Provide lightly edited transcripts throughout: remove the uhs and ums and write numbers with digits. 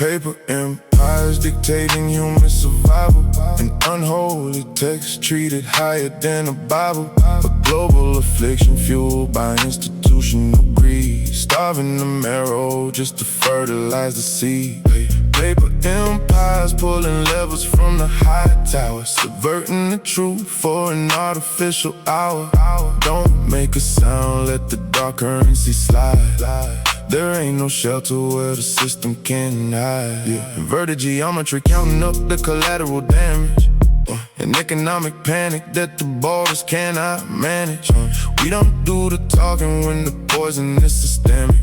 Paper empires dictating human survival. An unholy text treated higher than a Bible. A global affliction fueled by institutional greed, starving the marrow just to fertilize the seed. Paper empires pulling levers from the high tower, subverting the truth for an artificial hour. Don't make a sound, let the dark currency slide. There ain't no shelter where the system can hide. Inverted geometry counting up the collateral damage. An economic panic that the borders cannot manage. We don't do the talking when the poison is systemic.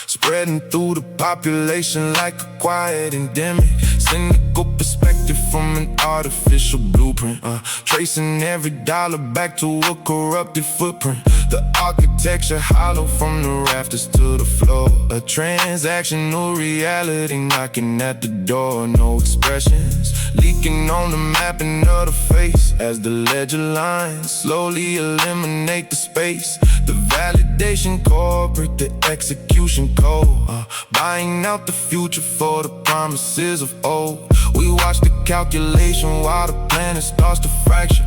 Spreading through the population like a quiet endemic. Cynical perspective from an artificial blueprint. Tracing every dollar back to a corrupted footprint. The architecture hollow from the rafters to the floor. A transactional reality knocking at the door. No expressions leaking on the mapping of the face. As the ledger lines slowly eliminate the space. The validation corporate, the execution code. Buying out the future for the promises of old. We watch the calculation while the planet starts to fracture.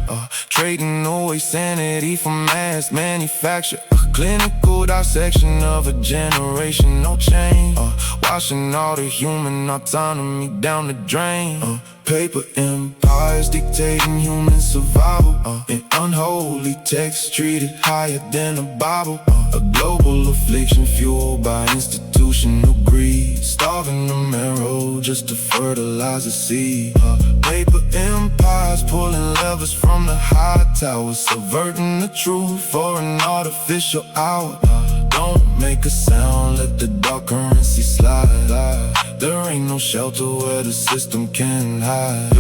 Trading away sanity for mass manufacture. Clinical dissection of a generation, no change. Washing all the human autonomy down the drain. Paper empires dictating human survival. An unholy text treated higher than a Bible. A global affliction fueled by institutional greed, starving the marrow just to fertilize the seed. Paper empires pulling levers from the high towers, subverting the truth for an artificial hour. Don't make a sound, let the dark currency slide. There ain't no shelter where the system can hide.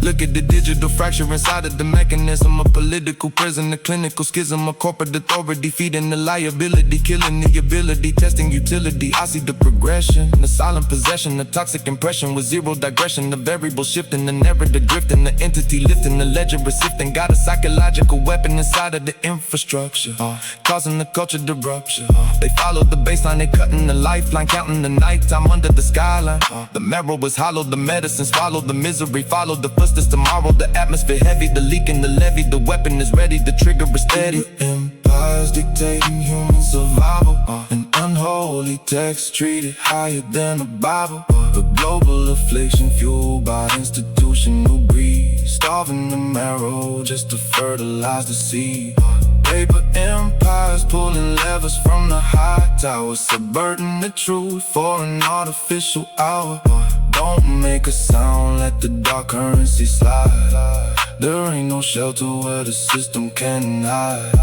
Look at the digital fracture inside of the mechanism. A political prison, a clinical schism. A corporate authority feeding the liability, killing the ability, testing utility. I see the progression, the silent possession, the toxic impression with zero digression. The variable shifting, the narrative drifting, the entity lifting, the ledger sifting. Got a psychological weapon inside of the infrastructure, causing the culture disruption. They follow the baseline, they cutting the lifeline, counting the nighttime under the skyline. The marrow is hollow, the medicine swallow, the misery follow the footsteps tomorrow. The atmosphere heavy, the leak in the levee. The weapon is ready, the trigger is steady. Empires dictating human survival. An unholy text treated higher than a Bible. A global affliction fueled by institutional greed, starving the marrow just to fertilize the seed. Paper empires pulling levers from the high towers, subverting the truth for an artificial hour. Don't make a sound, let the dark currency slide. There ain't no shelter where the system can hide.